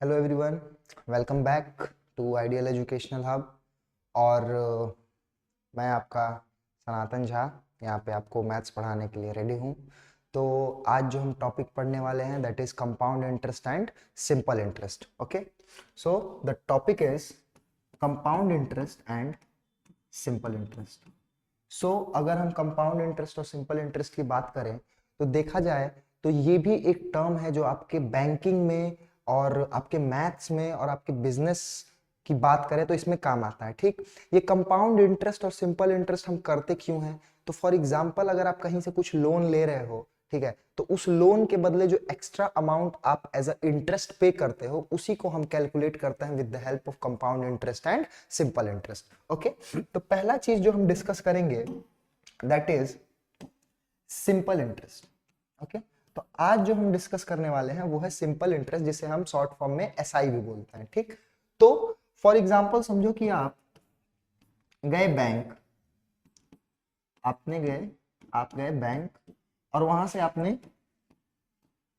Hello everyone, welcome back to Ideal Educational Hub. और मैं आपका सनातन झा यहाँ पे आपको मैथ्स पढ़ाने के लिए रेडी हूँ। तो आज जो हम टॉपिक पढ़ने वाले हैं that is compound interest and simple interest. Okay, so the topic is compound interest and simple interest. सो अगर हम कंपाउंड इंटरेस्ट और सिंपल इंटरेस्ट की बात करें तो देखा जाए तो ये भी एक टर्म है जो आपके बैंकिंग में और आपके मैथ्स में और आपके बिजनेस की बात करें तो इसमें काम आता है। ठीक, ये कंपाउंड इंटरेस्ट और सिंपल इंटरेस्ट हम करते क्यों हैं? तो फॉर एग्जांपल अगर आप कहीं से कुछ लोन ले रहे हो, ठीक है, तो उस लोन के बदले जो एक्स्ट्रा अमाउंट आप एज अ इंटरेस्ट पे करते हो उसी को हम कैलकुलेट करते हैं with the help of compound interest and simple interest. Okay, तो पहला चीज जो हम डिस्कस करेंगे that is simple interest. Okay, तो आज जो हम डिस्कस करने वाले हैं वो है सिंपल इंटरेस्ट, जिसे हम शॉर्ट फॉर्म में एसआई भी बोलते हैं। ठीक, तो फॉर एग्जांपल समझो कि आप गए बैंक, आप गए बैंक और वहां से आपने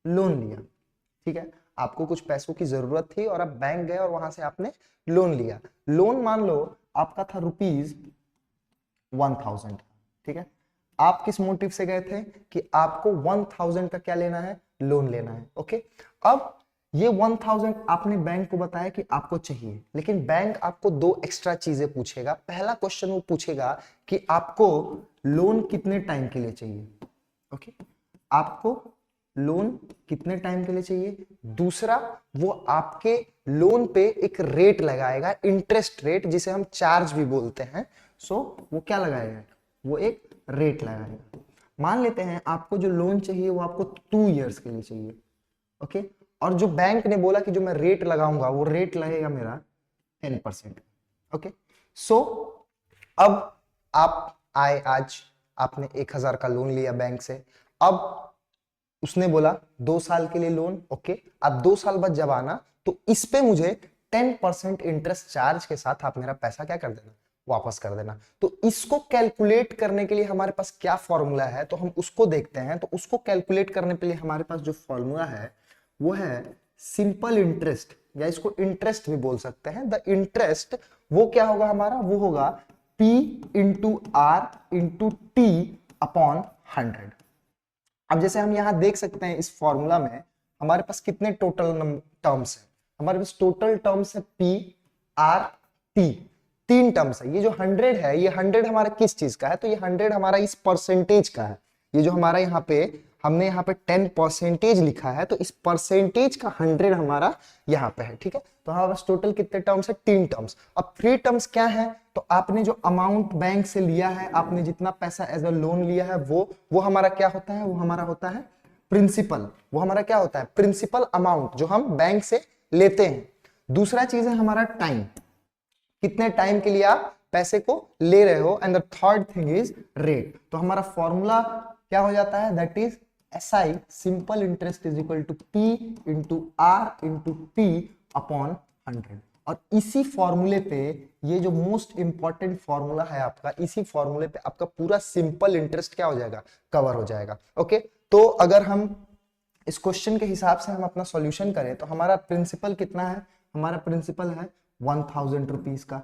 लोन लिया। ठीक है, आपको कुछ पैसों की जरूरत थी और आप बैंक गए और वहां से आपने लोन लिया। लोन मान लो आपका था ₹1000। ठीक है, आप किस मोटिव से गए थे कि आपको 1000 का क्या लेना है, लोन लेना है। ओके, अब ये 1000 आपने बैंक को बताया कि आपको चाहिए, लेकिन बैंक आपको दो एक्स्ट्रा चीजें पूछेगा। पहला क्वेश्चन वो पूछेगा कि आपको लोन कितने टाइम के लिए चाहिए। ओके, आपको लोन कितने टाइम के लिए चाहिए। दूसरा, वो आपके लोन पे एक रेट लगाएगा, इंटरेस्ट रेट, जिसे हम चार्ज भी बोलते हैं। सो वो क्या लगाएगा, वो एक रेट लगाएगा। मान लेते हैं आपको जो लोन चाहिए वो आपको 2 इयर्स के लिए चाहिए। ओके, और जो बैंक ने बोला कि जो मैं रेट लगाऊंगा वो रेट लगेगा मेरा 10%। ओके, सो अब आप आए, आज आपने 1000 का लोन लिया बैंक से। अब उसने बोला 2 साल के लिए लोन। ओके, अब 2 साल बाद जब आना तो इस पे मुझे 10% इंटरेस्ट चार्ज के साथ आप मेरा पैसा क्या कर देना, वापस कर देना। तो इसको कैलकुलेट करने के लिए हमारे पास क्या फॉर्मूला है, तो हम उसको देखते हैं। तो उसको कैलकुलेट करने के लिए हमारे पास जो फॉर्मूला है वो है सिंपल इंटरेस्ट, या इसको इंटरेस्ट भी बोल सकते हैं। द इंटरेस्ट वो क्या होगा हमारा, वो होगा P into R into T upon 100। अब जैसे हम यहां देख सकते हैं इस फॉर्मूला में हमारे पास कितने टोटल टर्म्स हैं। हमारे पास टोटल टर्म्स है P R T, 3 टर्म्स है। ये जो 100 है, ये 100 हमारा किस चीज का है, तो ये 100 हमारा इस परसेंटेज का है। ये जो हमारा यहाँ पे हमने यहाँ पे 10% लिखा है, तो इस परसेंटेज का 100 हमारा यहाँ पे है। ठीक है, तो हमारे पास टोटल कितने टर्म्स है, 3 टर्म्स। अब 3 टर्म्स क्या है, तो आपने जो अमाउंट बैंक से लिया है, आपने जितना पैसा एज अ लोन लिया है, वो हमारा क्या होता है, वो हमारा होता है प्रिंसिपल। वो हमारा क्या होता है, प्रिंसिपल अमाउंट जो हम बैंक से लेते हैं। दूसरा चीज है हमारा टाइम, कितने टाइम के लिए आप पैसे को ले रहे हो। And the third thing is rate. तो हमारा फॉर्मूला क्या हो जाता है, that is SI, simple interest is equal to P into R into T upon 100। और इसी फॉर्मूले पे, ये जो मोस्ट इंपॉर्टेंट फॉर्मूला है आपका, इसी फॉर्मूले पे आपका पूरा सिंपल इंटरेस्ट क्या हो जाएगा, कवर हो जाएगा। ओके, तो अगर हम इस क्वेश्चन के हिसाब से हम अपना सॉल्यूशन करें तो हमारा प्रिंसिपल कितना है, हमारा प्रिंसिपल है 1000 रुपीज का।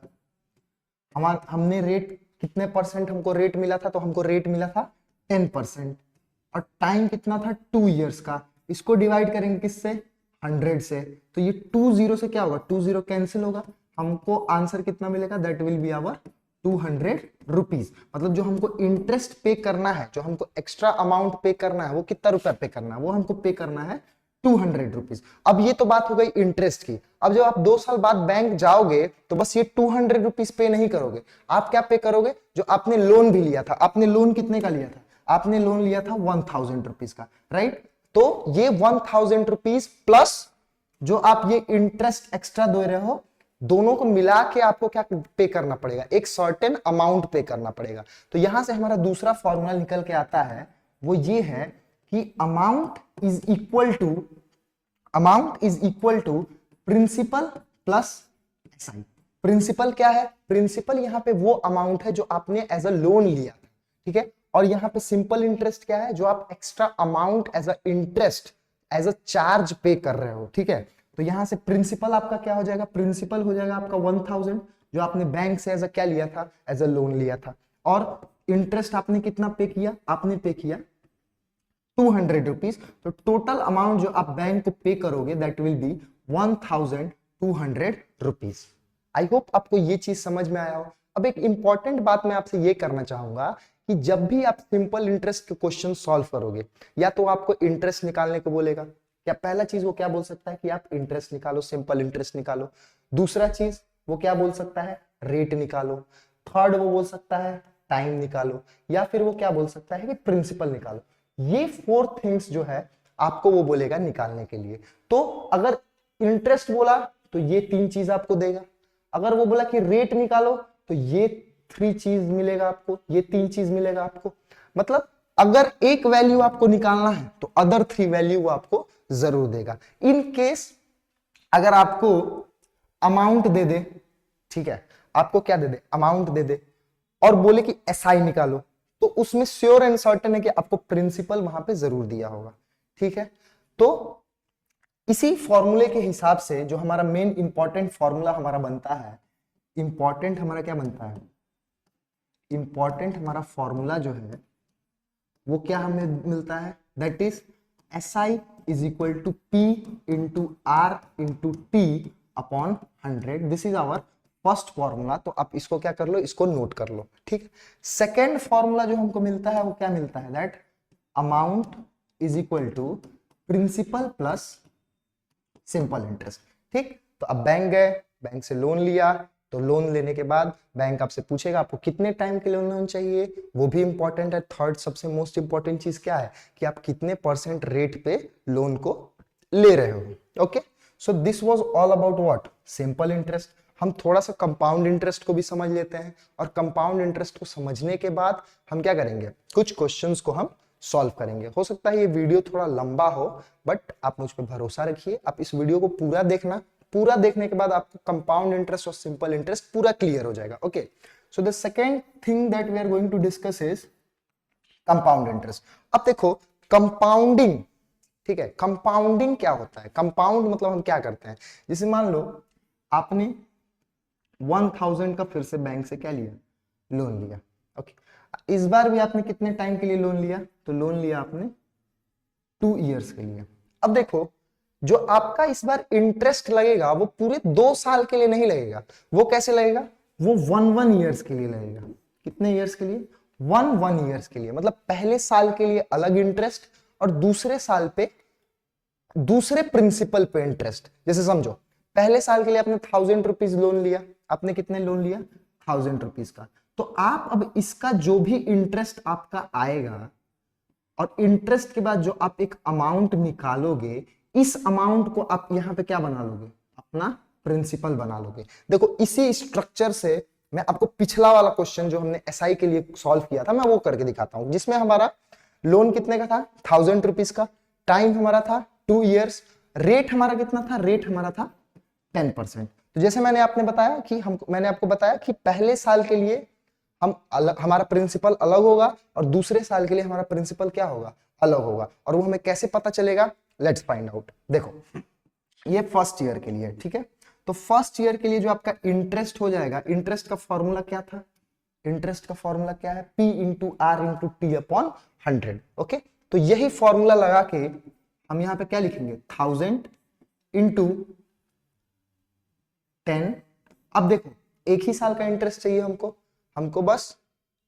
हमारा हमने रेट कितने परसेंट हमको रेट मिला था, तो हमको रेट मिला था 10%। और टाइम कितना था, 2 इयर्स का। इसको डिवाइड करेंगे किससे, 100 से। तो ये 20 से क्या होगा, 20 कैंसिल होगा, हमको आंसर कितना मिलेगा, that will be our 200 rupees. मतलब जो हमको इंटरेस्ट पे करना है, जो हमको एक्स्ट्रा अमाउंट पे करना है, वो कितना रुपया पे करना है, वो हमको पे करना है 200 रुपीज। अब ये तो बात हो गई इंटरेस्ट की। अब जब आप 2 साल बाद बैंक जाओगे तो बस ये 200 रुपीज पे नहीं करोगे, आप क्या पे करोगे, जो आपने लोन भी लिया था। आपने लोन कितने का लिया था, आपने लोन लिया था 1000 रुपीज का, राइट। तो ये 1000 रुपीज प्लस जो आप ये इंटरेस्ट एक्स्ट्रा दे रहे हो, दोनों को मिला के आपको क्या पे करना पड़ेगा, एक सर्टेन अमाउंट पे करना पड़ेगा। तो यहां से हमारा दूसरा फॉर्मूला निकल के आता है, वो ये है कि amount is equal to principal plus SI। Principal क्या है, प्रिंसिपल यहां पे वो अमाउंट है जो आपने एज अ लोन लिया था। ठीक है, और यहां पे सिंपल इंटरेस्ट क्या है, जो आप extra amount as a interest, as a charge pay कर रहे हो। ठीक है, तो यहां से प्रिंसिपल आपका क्या हो जाएगा, प्रिंसिपल हो जाएगा आपका 1000 जो आपने बैंक से एज अ क्या लिया था, एज अ लोन लिया था। और इंटरेस्ट आपने कितना पे किया, आपने पे किया 200 रुपीज। तो टोटल अमाउंट जो आप बैंक को पे करोगे that will B 1200 rupees. I hope आपको ये चीज समझ में आया हो। अब एक इंपॉर्टेंट बात मैं आपसे ये करना चाहूंगा कि जब भी आप सिंपल इंटरेस्ट के क्वेश्चन सॉल्व करोगे, या तो आपको इंटरेस्ट निकालने को बोलेगा, क्या पहला चीज वो क्या बोल सकता है कि आप इंटरेस्ट निकालो, सिंपल इंटरेस्ट निकालो। दूसरा चीज वो क्या बोल सकता है, रेट निकालो। थर्ड वो बोल सकता है टाइम निकालो, या फिर वो क्या बोल सकता है कि प्रिंसिपल निकालो। ये 4 थिंग्स जो है आपको वो बोलेगा निकालने के लिए। तो अगर इंटरेस्ट बोला तो ये 3 चीज आपको देगा, अगर वो बोला कि रेट निकालो तो ये 3 चीज मिलेगा आपको, ये 3 चीज मिलेगा आपको। मतलब अगर एक वैल्यू आपको निकालना है तो अदर 3 वैल्यू वो आपको जरूर देगा। इन केस अगर आपको अमाउंट दे दे, ठीक है, आपको क्या दे दे, अमाउंट दे दे, और बोले कि एसआई निकालो, तो उसमें श्योर एंड सर्टेन है कि आपको प्रिंसिपल वहां पे जरूर दिया होगा। ठीक है, तो इसी फॉर्मूले के हिसाब से जो हमारा मेन इंपॉर्टेंट फॉर्मूला हमारा बनता है, इंपॉर्टेंट हमारा क्या बनता है, इंपॉर्टेंट हमारा फॉर्मूला जो है वो क्या हमें मिलता है, that is SI is equal to P into R into T upon 100। This is our first formula. तो आप इसको क्या कर लो, इसको नोट कर लो। ठीक है, सेकेंड फॉर्मूला जो हमको मिलता है वो क्या मिलता है, that amount is equal to principal plus simple interest. ठीक, तो अब बैंक गए, बैंक से लोन लिया, तो लोन लेने के बाद बैंक आपसे पूछेगा आपको कितने टाइम के लिए लोन चाहिए, वो भी इंपॉर्टेंट है। थर्ड सबसे मोस्ट इंपॉर्टेंट चीज क्या है कि आप कितने % रेट पे लोन को ले रहे हो। Okay, so this was all about what, simple interest. हम थोड़ा सा कंपाउंड इंटरेस्ट को भी समझ लेते हैं, और कंपाउंड इंटरेस्ट को समझने के बाद हम क्या करेंगे, कुछ क्वेश्चंस को हम सॉल्व करेंगे। हो सकता है ये वीडियो थोड़ा लंबा हो, बट आप मुझ पर भरोसा रखिए, आप इस वीडियो को पूरा देखना, पूरा देखने के बाद आपको कंपाउंड इंटरेस्ट और सिंपल इंटरेस्ट पूरा क्लियर हो जाएगा। Okay, so the second thing that we are going to discuss is compound interest. अब देखो कंपाउंडिंग, ठीक है, कंपाउंडिंग क्या होता है, कंपाउंड मतलब हम क्या करते हैं, जैसे मान लो आपने 1000 का फिर से बैंक से क्या लिया, लोन लिया। ओके, इस बार भी आपने कितने टाइम के लिए लोन लिया, तो लोन लिया आपने 2 इयर्स के लिए। अब देखो जो आपका इस बार इंटरेस्ट लगेगा वो पूरे 2 साल के लिए नहीं लगेगा, वो कैसे लगेगा, वो 1 ईयर्स के लिए लगेगा। कितने ईयर्स के लिए, 1 ईयर्स के लिए। मतलब पहले साल के लिए अलग इंटरेस्ट और दूसरे साल पे दूसरे प्रिंसिपल पे इंटरेस्ट। जैसे समझो पहले साल के लिए आपने 1000 रुपीज लोन लिया, आपने कितने लोन लिया, 1000 रुपीज का। तो आप अब इसका जो भी इंटरेस्ट आपका आएगा और इंटरेस्ट के बाद जो आप एक अमाउंट निकालोगे, इस अमाउंट को आप यहां पे क्या बना लोगे, अपना प्रिंसिपल बना लोगे। देखो इसी स्ट्रक्चर से मैं आपको पिछला वाला क्वेश्चन जो हमने एसआई के लिए सॉल्व किया था, मैं वो करके दिखाता हूं, जिसमें हमारा लोन कितने का था, 1000 रुपीज का, टाइम हमारा था 2 इयर्स, रेट हमारा कितना था, रेट हमारा था 10%। तो जैसे मैंने मैंने आपको बताया कि पहले साल के लिए हम अलग, हमारा प्रिंसिपल अलग होगा, और दूसरे साल के लिए हमारा प्रिंसिपल क्या होगा, अलग होगा। और वो हमें कैसे पता चलेगा, लेट्स फाइंड आउट। देखो ये फर्स्ट ईयर के लिए, ठीक है, तो फर्स्ट ईयर के लिए जो आपका इंटरेस्ट हो जाएगा, इंटरेस्ट का फॉर्मूला क्या था, इंटरेस्ट का फॉर्मूला क्या है, P into R into T upon 100। Okay, तो यही फॉर्मूला लगा के हम यहां पे क्या लिखेंगे, 1000 इंटू 10। अब देखो एक ही साल का इंटरेस्ट चाहिए हमको बस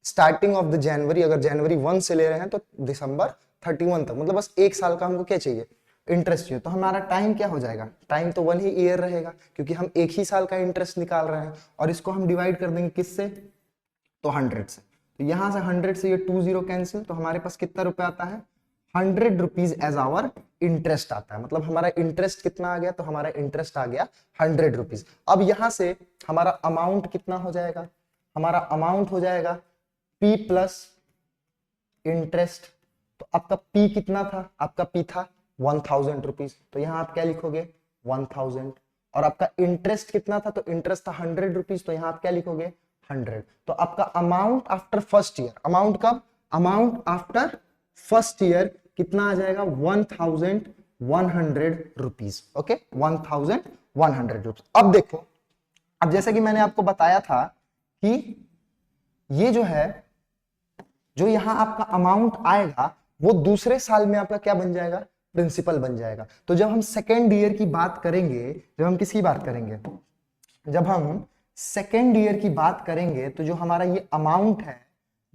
स्टार्टिंग ऑफ द जनवरी, अगर जनवरी 1 से ले रहे हैं तो दिसंबर 31 तक, मतलब बस एक साल का हमको क्या चाहिए, इंटरेस्ट चाहिए। तो हमारा टाइम क्या हो जाएगा, टाइम तो 1 ही ईयर रहेगा, क्योंकि हम एक ही साल का इंटरेस्ट निकाल रहे हैं। और इसको हम डिवाइड कर देंगे किससे, तो 100 से। तो यहां से 100 से ये 20 कैंसिल, तो हमारे पास कितना रुपया आता है, 100 रुपीज एज आवर इंटरेस्ट आता है। मतलब हमारा इंटरेस्ट कितना आ गया, तो हमारा इंटरेस्ट आ गया 100 रुपीज। अब यहां से हमारा अमाउंट कितना हो जाएगा, हमारा अमाउंट हो जाएगा P प्लस इंटरेस्ट। तो आपका P कितना था, आपका P था 1000 रुपीज, तो यहां आप क्या लिखोगे 1000। और आपका इंटरेस्ट कितना था, तो इंटरेस्ट था 100 रुपीज, तो यहां आप क्या लिखोगे 100। तो आपका amount after first year, amount कब, अमाउंट आफ्टर फर्स्ट ईयर कितना आ जाएगा, 1000 रुपीज। Okay, 1100 rupees. अब देखो, अब जैसे कि मैंने आपको बताया था कि ये जो है, जो यहां आपका अमाउंट आएगा वो दूसरे साल में आपका क्या बन जाएगा, प्रिंसिपल बन जाएगा। तो जब हम सेकेंड ईयर की बात करेंगे, जब हम किसकी बात करेंगे, जब हम सेकेंड ईयर की बात करेंगे तो जो हमारा ये अमाउंट है,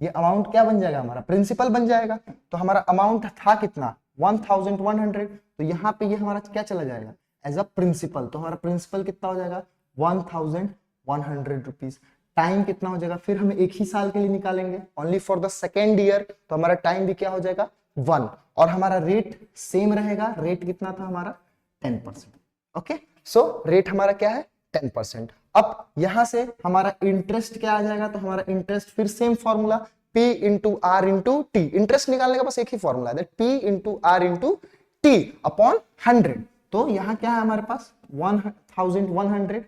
ये अमाउंट क्या बन जाएगा, हमारा प्रिंसिपल बन जाएगा। तो हमारा अमाउंट था कितना, 1100, तो यहाँ पे ये हमारा क्या चला जाएगा, एज अ प्रिंसिपल। तो हमारा प्रिंसिपल कितना हो जाएगा, 1100 रुपीज। टाइम कितना हो जाएगा, फिर हम एक ही साल के लिए निकालेंगे, only for the second year, तो हमारा टाइम भी क्या हो जाएगा 1, और हमारा रेट सेम रहेगा। रेट कितना था हमारा, 10%। ओके, सो रेट हमारा क्या है, 10%। अब यहां से हमारा इंटरेस्ट क्या आ जाएगा, तो हमारा इंटरेस्ट फिर same formula, P into R into T. Interest निकालने का बस एक ही फॉर्मूला है, P into R into T upon 100। तो यहां क्या है हमारे पास 1100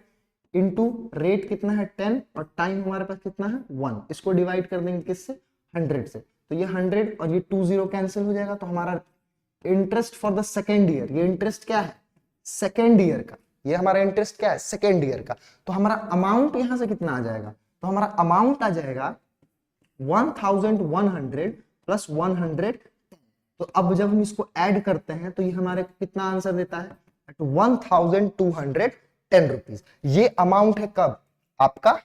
इंटू रेट कितना है 10, और टाइम हमारे पास कितना है 1। इसको डिवाइड कर देंगे किससे, 100 से। तो ये 100 और ये 20 कैंसिल हो जाएगा। तो हमारा interest for the second year, ये इंटरेस्ट क्या है सेकेंड ईयर का, ये हमारा इंटरेस्ट क्या है सेकेंड ईयर का। तो हमारा अमाउंट यहां से कितना आ जाएगा, तो हमारा अमाउंट आ जाएगा 1100 प्लस 100। तो अब जब हम इसको ऐड करते हैं तो ये हमारे कितना आंसर देता है, 1210 रुपीज। ये अमाउंट है कब, आपका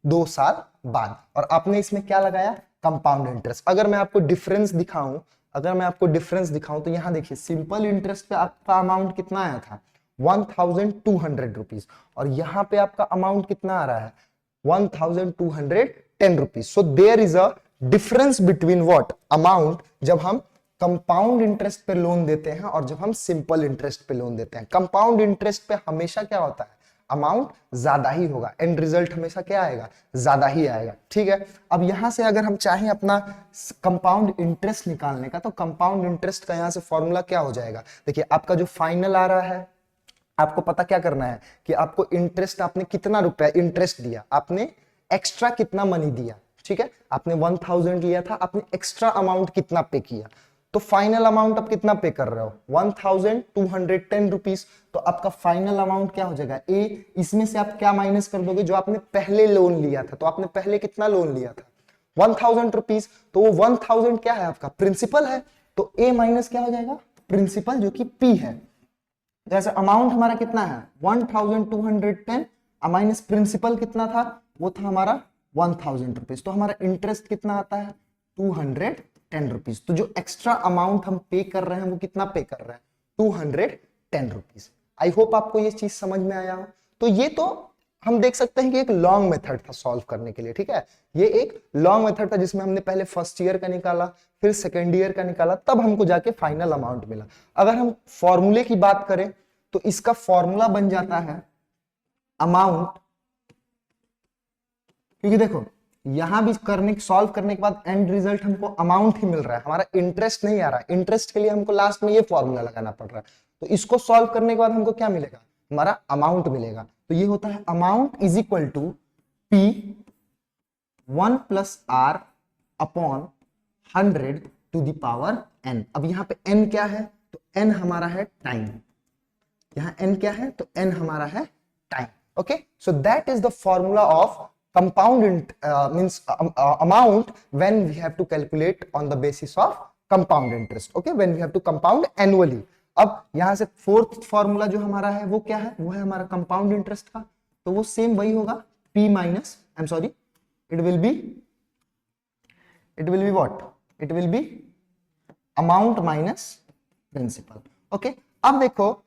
2 साल बाद। और आपने इसमें क्या लगाया, कंपाउंड इंटरेस्ट। अगर मैं आपको डिफरेंस दिखाऊं, अगर मैं आपको डिफरेंस दिखाऊं तो यहां देखिए, सिंपल इंटरेस्ट पे आपका अमाउंट कितना आया था 1200 रुपीज, और यहां पे आपका अमाउंट कितना आ रहा है 1210 rupees. So there is a difference between what, amount जब हम कंपाउंड इंटरेस्ट पे लोन देते हैं और जब हम सिंपल इंटरेस्ट पे लोन देते हैं। कंपाउंड इंटरेस्ट पे हमेशा क्या होता है, अमाउंट ज्यादा ही होगा, एंड रिजल्ट हमेशा क्या आएगा, ज्यादा ही आएगा। ठीक है, अब यहां से अगर हम चाहें अपना कंपाउंड इंटरेस्ट निकालने का, तो कंपाउंड इंटरेस्ट का यहां से फॉर्मूला क्या हो जाएगा, देखिए आपका जो फाइनल आ रहा है, आपको पता क्या करना है कि आपको इंटरेस्ट, आपने कितना रुपया इंटरेस्ट दिया, आपने एक्स्ट्रा कितना मनी दिया। ठीक है, आपने 1000 लिया था, आपने एक्स्ट्रा अमाउंट कितना पे किया। तो फाइनल अमाउंट आप कितना पे कर रहे हो 1210 रुपीज। तो आपका फाइनल अमाउंट क्या हो जाएगा ए, इसमें से आप क्या माइनस कर दोगे, जो आपने पहले लोन लिया था। तो आपने पहले कितना लोन लिया था 1000 रुपीज, तो वो 1000 क्या है आपका प्रिंसिपल है। तो ए माइनस क्या हो जाएगा, प्रिंसिपल, जो कि पी है। जैसे अमाउंट हमारा कितना है 1210, माइनस प्रिंसिपल कितना था, वो था हमारा 1000 रुपीज। तो हमारा इंटरेस्ट कितना आता है 210 रुपीज। तो जो एक्स्ट्रा अमाउंट हम पे कर रहे हैं वो कितना पे कर रहे हैं 210 रुपीज। आई होप आपको ये चीज समझ में आया हो। तो ये तो हम देख सकते हैं कि एक लॉन्ग मेथड था सॉल्व करने के लिए। ठीक है, ये एक लॉन्ग मेथड था जिसमें हमने पहले फर्स्ट ईयर का निकाला, फिर सेकेंड ईयर का निकाला, तब हमको जाके फाइनल अमाउंट मिला। अगर हम फॉर्मूले की बात करें तो इसका फॉर्मूला बन जाता है अमाउंट, क्योंकि देखो यहां भी करने सॉल्व करने के बाद एंड रिजल्ट हमको अमाउंट ही मिल रहा है, हमारा इंटरेस्ट नहीं आ रहा है। इंटरेस्ट के लिए हमको लास्ट में ये फॉर्मूला लगाना पड़ रहा है। तो इसको सॉल्व करने के बाद हमको क्या मिलेगा, हमारा अमाउंट मिलेगा। तो ये होता है amount is equal to P 1 plus R upon 100 to the power N. अब यहाँ पे एन क्या है, तो एन हमारा है टाइम। यहाँ एन क्या है, तो एन हमारा है time. Okay, so that is the formula of compound means amount when we have to calculate on the basis of compound interest. Okay, when we have to compound annually. अब यहां से fourth formula जो हमारा है वो क्या है, वो है हमारा कंपाउंड इंटरेस्ट का। तो वो सेम वही होगा P minus, I am sorry, it will be what, it will be amount minus principal. Okay, अब देखो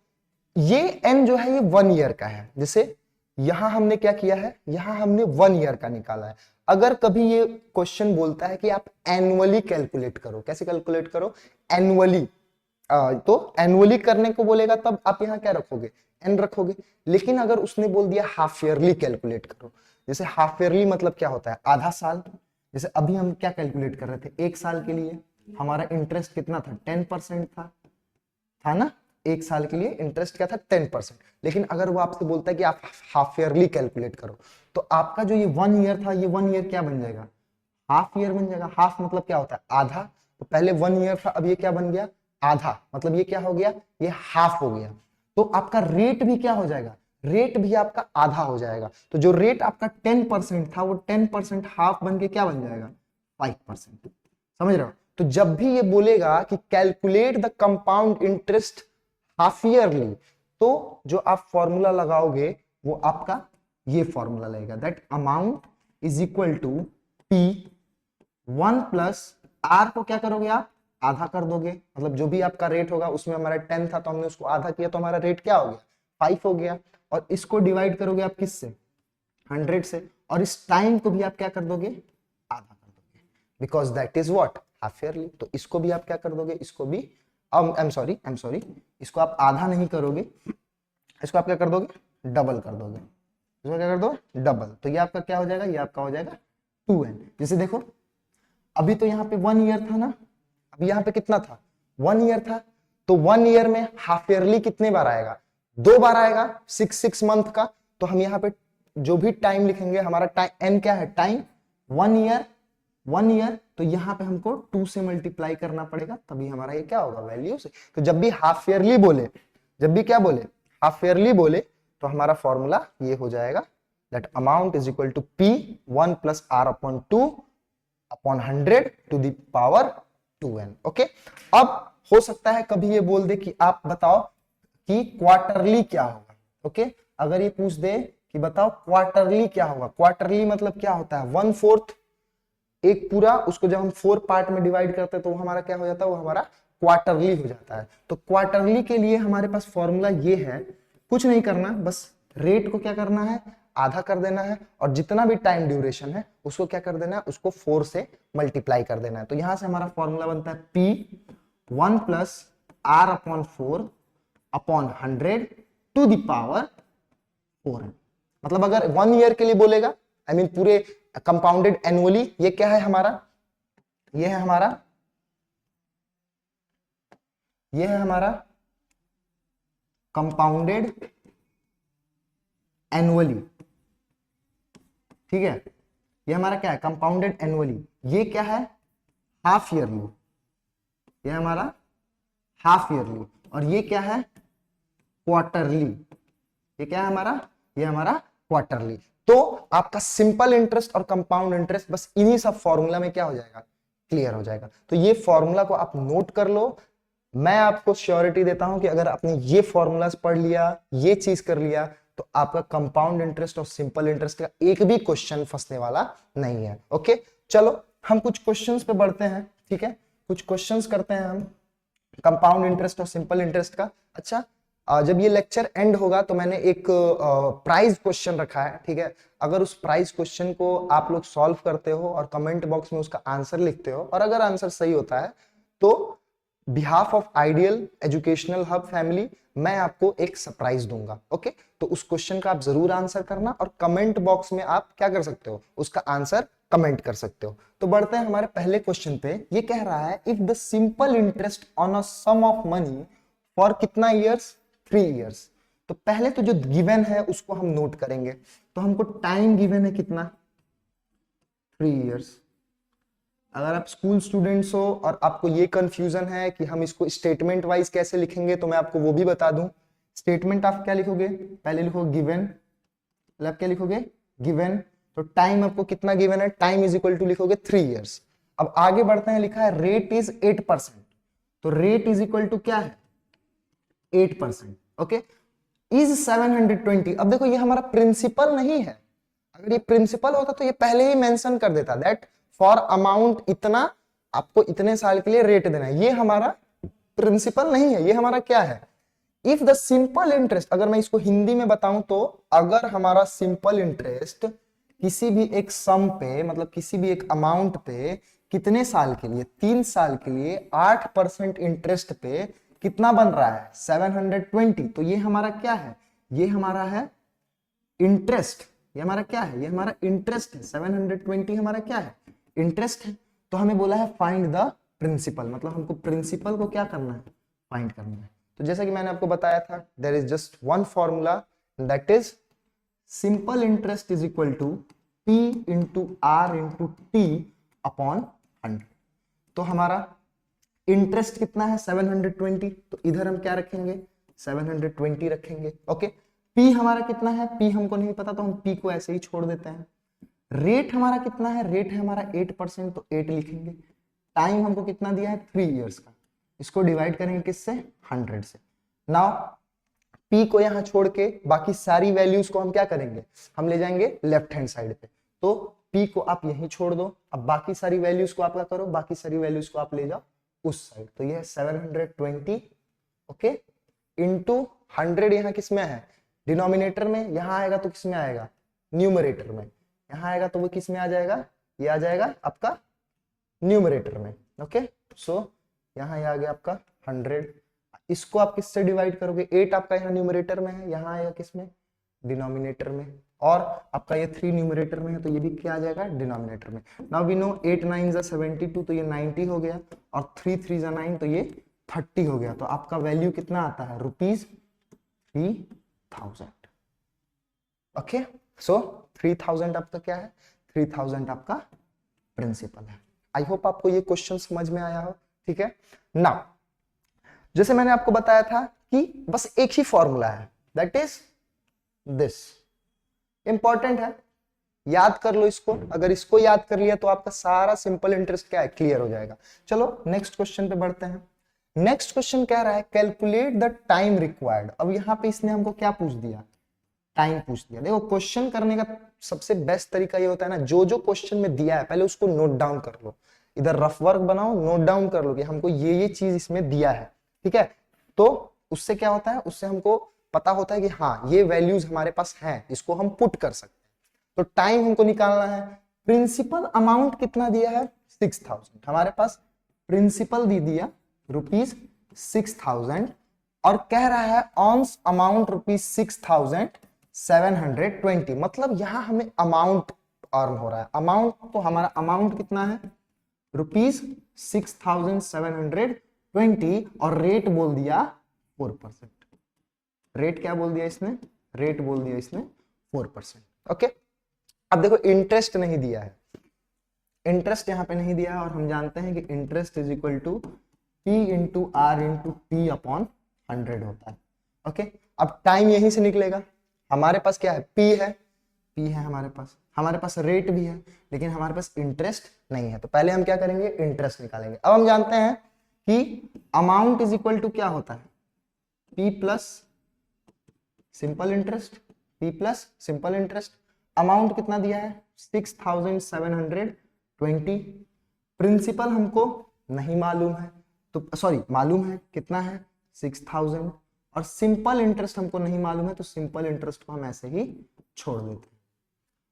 ये n जो है ये 1 ईयर का है। जैसे यहां हमने क्या किया है, यहां हमने 1 ईयर का निकाला है। अगर कभी ये क्वेश्चन बोलता है कि आप एनुअली कैलकुलेट करो, कैसे कैलकुलेट करो एनुअली, तो एनुअली करने को बोलेगा तब आप यहां क्या रखोगे, एन रखोगे। लेकिन अगर उसने बोल दिया हाफ ईयरली कैलकुलेट करो, जैसे हाफ ईयरली मतलब क्या होता है, आधा साल। जैसे अभी हम क्या कैलकुलेट कर रहे थे, एक साल के लिए हमारा इंटरेस्ट कितना था 10% था ना, एक साल के लिए इंटरेस्ट क्या था 10%। लेकिन अगर वो आपसे बोलता है कि आप हाफ ईयरली कैलकुलेट करो, तो आपका जो ये 1 ईयर था, ये 1 ईयर क्या बन जाएगा, हाफ ईयर बन जाएगा। हाफ मतलब क्या होता है, आधा। तो पहले 1 ईयर था, अब ये क्या बन गया, आधा, मतलब ये क्या हो गया, ये हाफ हो गया। तो आपका रेट भी क्या हो जाएगा, रेट भी आपका आधा हो जाएगा। तो जो रेट आपका 10% था वो 10% हाफ बन के क्या बन जाएगा, 5%। समझ रहे हो? तो जब भी ये बोलेगा कि calculate the compound interest half yearly, तो जो आप फॉर्मूला लगाओगे वो आपका ये फॉर्मूला लगेगा, that amount is equal to P 1 + R को क्या करोगे आप, आधा कर दोगे। मतलब जो भी आपका रेट होगा, उसमें हमारा 10 था तो हमने उसको आधा किया, तो हमारा रेट क्या हो गया, 5 हो गया। और इसको डिवाइड करोगे आप किससे, 100 से, और इस टाइम को भी आप क्या कर दोगे, आधा कर दोगे, because that is what, half yearly. तो इसको भी आप क्या कर दोगे, इसको भी आई एम सॉरी, इसको आप आधा नहीं करोगे, इसको आप क्या कर दोगे, डबल कर दोगे। इसको क्या कर दो, डबल। तो ये आपका क्या हो जाएगा, ये आपका हो जाएगा 2n। जैसे देखो अभी तो यहाँ पे 1 ईयर था ना, अभी यहाँ पे कितना था, 1 ईयर था। तो 1 ईयर में हाफ ईयरली कितने बार आएगा, 2 बार आएगा, 6 मंथ का। तो हम यहाँ पे जो भी टाइम लिखेंगे, हमारा टाइम एन क्या है, टाइम 1 ईयर, 1 ईयर। तो यहाँ पे हमको 2 से मल्टीप्लाई करना पड़ेगा, तभी हमारा ये क्या होगा, वैल्यू से। तो जब भी हाफ ईयरली बोले, जब भी क्या बोले, हाफ ईयरली बोले, तो हमारा फॉर्मूला ये हो जाएगा, that amount is equal to P 1 + r/2 upon 100 to the power 2n। Okay, अब हो सकता है कभी ये बोल दे कि आप बताओ कि क्वार्टरली क्या होगा। ओके, अगर ये पूछ दे कि बताओ क्वार्टरली क्या होगा, क्वार्टरली मतलब क्या होता है, 1/4 एक पूरा, उसको जब हम 4 पार्ट में डिवाइड करते हैं तो वो हमारा क्या हो जाता है, वो हमारा क्वार्टरली हो जाता है। तो क्वार्टरली के लिए हमारे पास फॉर्मूला ये है, कुछ नहीं करना, बस रेट को क्या करना है, आधा कर देना है, और जितना भी टाइम ड्यूरेशन है उसको क्या कर देना है, उसको 4 से मल्टीप्लाई कर देना है। तो यहां से हमारा फॉर्मूला बनता है P 1 + r/4 upon 100 to the power 4। मतलब अगर 1 ईयर के लिए बोलेगा, आई मीन पूरे कंपाउंडेड एनुअली, ये क्या है हमारा, ये है हमारा, ये है हमारा कंपाउंडेड एनुअली। ठीक है, ये हमारा क्या है, कंपाउंडेड एनुअली। ये क्या है, हाफ ईयरली, ये हमारा हाफ ईयरली। और ये क्या है, क्वार्टरली। ये क्या है हमारा, ये हमारा क्वार्टरली। तो आपका सिंपल इंटरेस्ट और कंपाउंड इंटरेस्ट बस इन्हीं सब फॉर्मूला में क्या हो जाएगा, क्लियर हो जाएगा। तो ये फॉर्मूला को आप नोट कर लो। मैं आपको श्योरिटी देता हूं कि अगर आपने ये फॉर्मूलाज पढ़ लिया, ये चीज कर लिया, तो आपका कंपाउंड इंटरेस्ट और सिंपल इंटरेस्ट का एक भी क्वेश्चन फंसने वाला नहीं है। ओके, चलो हम कुछ क्वेश्चंस पे बढ़ते हैं। ठीक है, कुछ क्वेश्चंस करते हैं हम कंपाउंड इंटरेस्ट और सिंपल इंटरेस्ट का। अच्छा, जब ये लेक्चर एंड होगा तो मैंने एक प्राइज क्वेश्चन रखा है। ठीक है, अगर उस प्राइज क्वेश्चन को आप लोग सॉल्व करते हो और कमेंट बॉक्स में उसका आंसर लिखते हो, और अगर आंसर सही होता है तो behalf of ideal Educational hub family मैं आपको एक सरप्राइज दूंगा। ओके, तो उस क्वेश्चन का आप जरूर आंसर करना, और कमेंट बॉक्स में आप क्या कर सकते हो, उसका आंसर कमेंट कर सकते हो। तो बढ़ते हैं हमारे पहले क्वेश्चन पे। ये कह रहा है if the simple interest on a sum of money for कितना ईयर्स, 3 ईयर्स। तो पहले तो जो गिवन है उसको हम नोट करेंगे। तो हमको टाइम गिवन है कितना, 3 ईयर्स। अगर आप स्कूल स्टूडेंट्स हो और आपको ये कंफ्यूजन है कि हम इसको स्टेटमेंट वाइज कैसे लिखेंगे, तो मैं आपको वो भी बता दूं। स्टेटमेंट आप क्या लिखोगे, पहले लिखो गिवन, मतलब क्या लिखोगे, गिवन। तो टाइम आपको कितना गिवन है, टाइम इज इक्वल टू लिखोगे 3 ईयर्स। अब आगे बढ़ते हैं, लिखा है रेट इज 8%। तो रेट इज इक्वल टू क्या है, 8%। Okay, is 720। अब देखो ये हमारा प्रिंसिपल नहीं है, अगर ये प्रिंसिपल होता तो ये पहले ही मेंशन कर देता दैट फॉर अमाउंट इतना, आपको इतने साल के लिए रेट देना है। ये हमारा प्रिंसिपल नहीं है, ये हमारा क्या है, इफ द सिंपल इंटरेस्ट। अगर मैं इसको हिंदी में बताऊं तो अगर हमारा सिंपल इंटरेस्ट किसी भी एक सम पे, मतलब किसी भी एक अमाउंट पे कितने साल के लिए, 3 साल के लिए 8% इंटरेस्ट पे कितना बन रहा है, 720। तो ये हमारा क्या है, ये हमारा है इंटरेस्ट। ये हमारा क्या है, ये हमारा इंटरेस्ट है। 720 हमारा क्या है, इंटरेस्ट है। तो हमें बोला है फाइंड द प्रिंसिपल, मतलब हमको प्रिंसिपल को क्या करना है, फाइंड करना है। तो जैसा कि मैंने आपको बताया था, there is just one formula, that is simple interest is equal to P into R into T upon 100। तो हमारा इंटरेस्ट कितना है 720, तो इधर हम क्या रखेंगे 720 रखेंगे। ओके, पी हमारा कितना है, पी हमको नहीं पता तो हम पी को ऐसे ही छोड़ देते हैं। रेट हमारा कितना है, रेट है हमारा 8%, तो 8 लिखेंगे। टाइम हमको कितना दिया है 3 इयर्स का, इसको डिवाइड करेंगे किससे 100 से। नाउ पी को यहां छोड़ के बाकी सारी वैल्यूज को हम क्या करेंगे, हम ले जाएंगे लेफ्ट हैंड साइड पे। तो पी को आप यहीं छोड़ दो, अब बाकी सारी वैल्यूज को आप क्या करो, बाकी सारी वैल्यूज को आप ले जाओ उस साइड। तो ये है 720 ओके इंटू 100, यहाँ किस में है डिनोमिनेटर में, यहाँ आएगा तो किस में आएगा न्यूमरेटर में, यहाँ आएगा तो वो किस में आ जाएगा, ये आ जाएगा आपका न्यूमरेटर में। ओके सो यहाँ ये आ गया आपका 100, इसको आप किससे डिवाइड करोगे, 8 आपका यहाँ न्यूमरेटर में है, यहाँ आएगा किसमें डिनोमिनेटर में, और आपका ये 3 न्यूमरेटर में है तो ये भी क्या आ जाएगा डिनोमिनेटर में। नाउ वी नो 8 9 जा 72, तो ये 90 हो गया, और 3 3 जा 9, तो ये 30 हो गया। तो आपका वैल्यू कितना आता है ₹3000। ओके सो 3000 आपका क्या है, 3000 आपका प्रिंसिपल है। आई होप आपको ये क्वेश्चन समझ में आया हो। ठीक है, नाउ जैसे मैंने आपको बताया था कि बस एक ही फॉर्मूला है, दैट इज दिस, इंपॉर्टेंट है, याद कर लो इसको। अगर इसको याद कर लिया तो आपका सारा सिंपल इंटरेस्ट क्या है क्लियर हो जाएगा। चलो नेक्स्ट क्वेश्चन पे बढ़ते हैं। नेक्स्ट क्वेश्चन कह रहा है कैलकुलेट द टाइम रिक्वायर्ड। अब यहाँ पे इसने हमको क्या पूछ दिया, टाइम पूछ दिया। देखो क्वेश्चन करने का सबसे बेस्ट तरीका ये होता है ना, जो जो क्वेश्चन में दिया है पहले उसको नोट डाउन कर लो, इधर रफ वर्क बनाओ, नोट डाउन कर लो कि हमको ये चीज इसमें दिया है। ठीक है, तो उससे क्या होता है, उससे हमको पता होता है कि हाँ ये वैल्यूज हमारे पास हैं, इसको हम पुट कर सकते हैं। तो टाइम हमको निकालना है, प्रिंसिपल अमाउंट कितना दिया है 6000, हमारे पास प्रिंसिपल दे दिया ₹6000, और कह रहा है ऑन अमाउंट ₹6720, मतलब यहां हमें अमाउंट अर्न हो रहा है। अमाउंट तो हमारा अमाउंट कितना है ₹6720, और रेट बोल दिया 4%। रेट क्या बोल दिया इसने, रेट बोल दिया इसने 4%। ओके, अब देखो इंटरेस्ट नहीं दिया है, इंटरेस्ट यहां पे नहीं दिया है, और हम जानते हैं कि interest is equal to P into R into P upon 100 होता है। ओके, अब टाइम यहीं से निकलेगा, हमारे पास क्या है P है, P है हमारे पास रेट भी है, लेकिन हमारे पास इंटरेस्ट नहीं है। तो पहले हम क्या करेंगे, इंटरेस्ट निकालेंगे। अब हम जानते हैं कि अमाउंट इज इक्वल टू क्या होता है P plus simple interest, P plus simple interest. Amount कितना दिया है 6720, प्रिंसिपल हमको नहीं मालूम है, तो सॉरी मालूम है कितना है 6000, और सिंपल इंटरेस्ट हमको नहीं मालूम है, तो सिंपल इंटरेस्ट को हम ऐसे ही छोड़ देते हैं।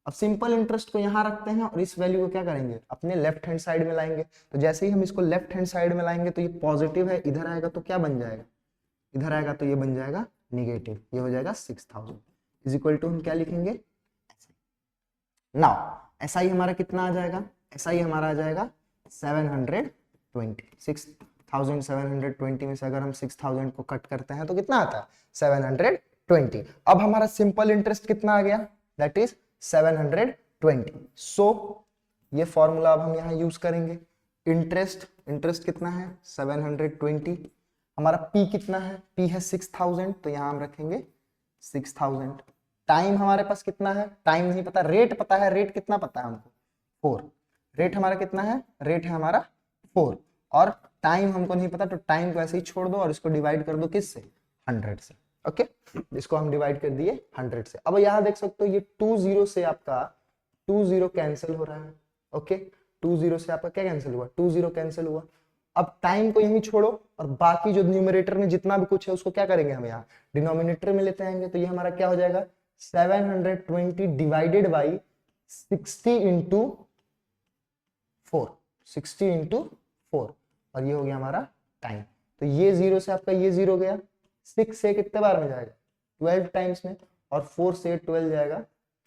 अब सिंपल इंटरेस्ट को यहां रखते हैं, और इस वैल्यू को क्या करेंगे अपने लेफ्ट हैंड साइड में लाएंगे। तो जैसे ही हम इसको लेफ्ट हैंड साइड में लाएंगे तो ये पॉजिटिव है, इधर आएगा तो क्या बन जाएगा, इधर आएगा तो ये बन जाएगा निगेटिव, ये हो जाएगा 6000 इज इक्वल टू हम क्या लिखेंगे नाउ ऐसा ही हमारा कितना आ जाएगा, ऐसा ही हमारा आ जाएगा 720। 6720 में से अगर हम 6000 को कट करते हैं तो कितना आता है 720। अब हमारा सिंपल इंटरेस्ट कितना आ गया, दैट इज 720। सो ये फॉर्मूला अब हम यहाँ यूज करेंगे। इंटरेस्ट कितना है 720, हमारा P कितना है, P है 6000, तो यहाँ हम रखेंगे 6000। टाइम हमारे पास कितना है, टाइम नहीं पता, रेट पता है, रेट कितना पता है हमको 4, रेट हमारा कितना है, रेट है हमारा 4, और टाइम हमको नहीं पता, तो टाइम को ऐसे ही छोड़ दो और इसको डिवाइड कर दो किससे 100 से। ओके, इसको हम डिवाइड कर दिए 100 से। अब यहाँ देख सकते हो ये 20 से आपका 20 कैंसिल हो रहा है। ओके, 20 से आपका क्या कैंसिल हुआ, 20 कैंसिल हुआ। अब टाइम को यहीं छोड़ो, और बाकी जो न्यूमरेटर में जितना भी कुछ है उसको क्या करेंगे हम यहाँ डिनोमिनेटर में लेते आएंगे। तो ये हमारा क्या हो जाएगा 720 डिवाइडेड बाई 60 इंटू 4, 60 इंटू 4, और ये हो गया हमारा टाइम। तो ये 0 से आपका ये 0 गया, 6 से कितने बार में जाएगा 12 टाइम्स में, और 4 से 12 जाएगा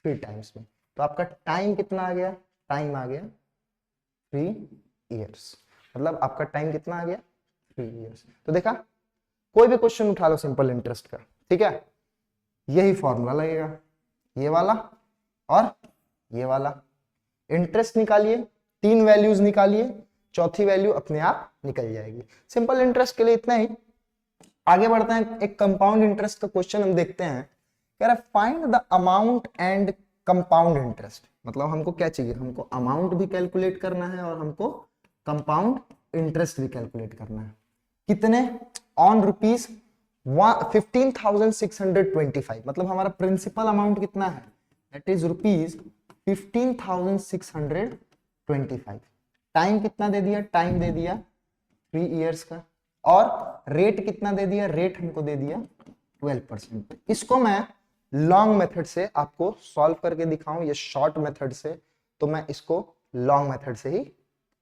3 टाइम्स में। तो आपका टाइम कितना आ गया, टाइम आ गया 3 इयर्स, मतलब आपका टाइम कितना आ गया 3 इयर्स। तो देखा, कोई भी क्वेश्चन उठा लो सिंपल इंटरेस्ट का, ठीक है, यही फॉर्मूला लगेगा, ये वाला और ये वाला। इंटरेस्ट निकालिए, 3 वैल्यूज निकालिए, चौथी वैल्यू अपने आप निकल जाएगी। सिंपल इंटरेस्ट के लिए इतना ही। आगे बढ़ते हैं, एक कंपाउंड इंटरेस्ट का क्वेश्चन हम देखते हैं। कह रहा है find the amount and compound interest. मतलब हमको क्या चाहिए, हमको अमाउंट भी कैलकुलेट करना है और हमको कंपाउंड इंटरेस्ट भी कैलकुलेट करना है। कितने, ऑन रुपीज 15,625, मतलब हमारा प्रिंसिपल अमाउंट कितना है, दैट इज रुपीज 15,625। टाइम कितना दे दिया, टाइम दे दिया 3 इयर्स का, और रेट कितना दे दिया, रेट हमको दे दिया 12%। इसको मैं लॉन्ग मेथड से आपको सॉल्व करके दिखाऊं या शॉर्ट मेथड से, तो मैं इसको लॉन्ग मेथड से ही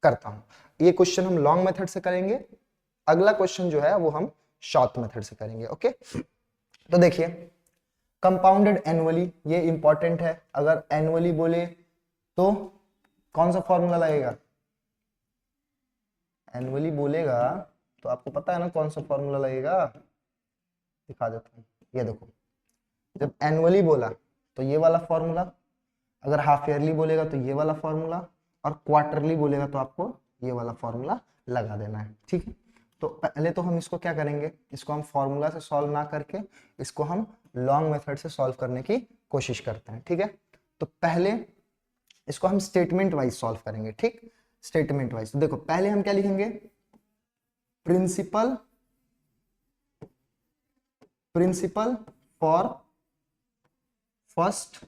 करता हूं। ये क्वेश्चन हम लॉन्ग मेथड से करेंगे, अगला क्वेश्चन जो है वो हम शॉर्ट मेथड से करेंगे। ओके, तो देखिए कंपाउंडेड एनुअली, ये इंपॉर्टेंट है। अगर एनुअली बोले तो कौन सा फॉर्मूला लगेगा, एनुअली बोलेगा तो आपको पता है ना कौन सा फॉर्मूला लगेगा, दिखा देता हूं। ये देखो, जब एनुअली बोला तो ये वाला फॉर्मूला, अगर हाफ ईयरली बोलेगा तो ये वाला फॉर्मूला, और क्वार्टरली बोलेगा तो आपको ये वाला फॉर्मूला लगा देना है। ठीक है, तो पहले तो हम इसको क्या करेंगे, इसको हम फॉर्मूला से सॉल्व ना करके इसको हम लॉन्ग मेथड से सॉल्व करने की कोशिश करते हैं। ठीक है, तो पहले इसको हम स्टेटमेंट वाइज सॉल्व करेंगे। ठीक, स्टेटमेंट वाइज। तो देखो पहले हम क्या लिखेंगे, principal for first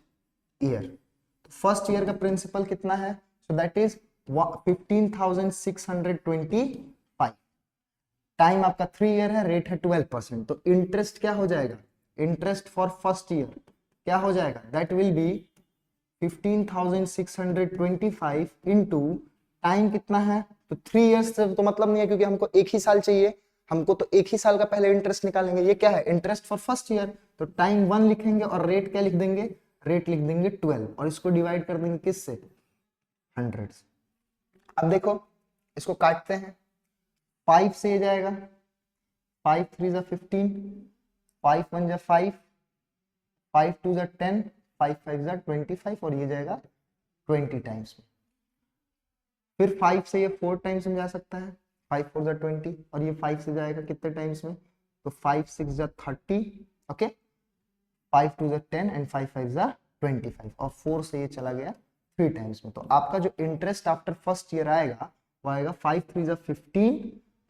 year. First year का प्रिंसिपल कितना है, सो दैट इज 15,625। टाइम आपका 3 ईयर है, रेट है 12%। तो इंटरेस्ट क्या हो जाएगा, इंटरेस्ट फॉर फर्स्ट ईयर क्या हो जाएगा, that will B 15,625 into time कितना है, तो 3 इयर्स से तो मतलब नहीं है क्योंकि हमको एक ही साल चाहिए, हमको तो एक ही साल का पहले इंटरेस्ट निकालेंगे। ये क्या है, इंटरेस्ट फॉर फर्स्ट ईयर, तो टाइम 1 लिखेंगे और रेट क्या लिख देंगे, रेट लिख देंगे 12, और इसको डिवाइड कर देंगे किससे, 100 से। अब देखो इसको काटते हैं, 5 से ये जाएगा, 5 3 15, 5 1 5, 5 2 10, 5 5 25, और ये जाएगा 20 टाइम्स में। फिर 5 से ये 4 टाइम्स में जा सकता है, 5 4 20, और ये 5 से जाएगा कितने टाइम्स में, तो 5 6 30, ओके, 5 2 10 एंड 5 5 25, और 4 से ये चला गया 3 टाइम्स में। तो आपका जो इंटरेस्ट आफ्टर फर्स्ट ईयर आएगा वो आएगा 5 3 15,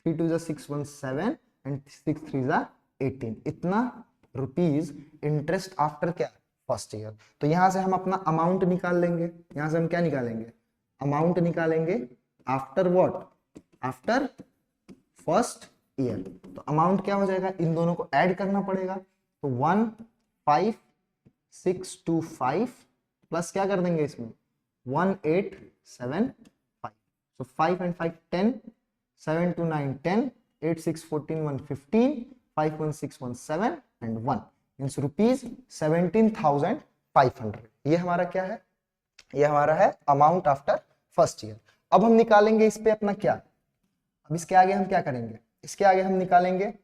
3 2 6 1 7 एंड 6 3 18, इतना रुपीज इंटरेस्ट आफ्टर क्या, फर्स्ट ईयर। तो यहां से हम अपना अमाउंट निकाल लेंगे, यहां से हम क्या निकालेंगे, अमाउंट निकालेंगे after what, after first year. तो अमाउंट क्या हो जाएगा, इन दोनों को ऐड करना पड़ेगा, तो 15625 प्लस क्या कर देंगे इसमें 1875, so 5 and 5 10, 7 2 9 10, 8 6 14 1 15, 5 1 6 1 7 and 1 means rupees 17,500। ये हमारा क्या है, ये हमारा है अमाउंट आफ्टर फर्स्ट ईयर। अब हम निकालेंगे इस पे अपना क्या, अब इसके आगे हम क्या करेंगे, इसके आगे हम निकालेंगे,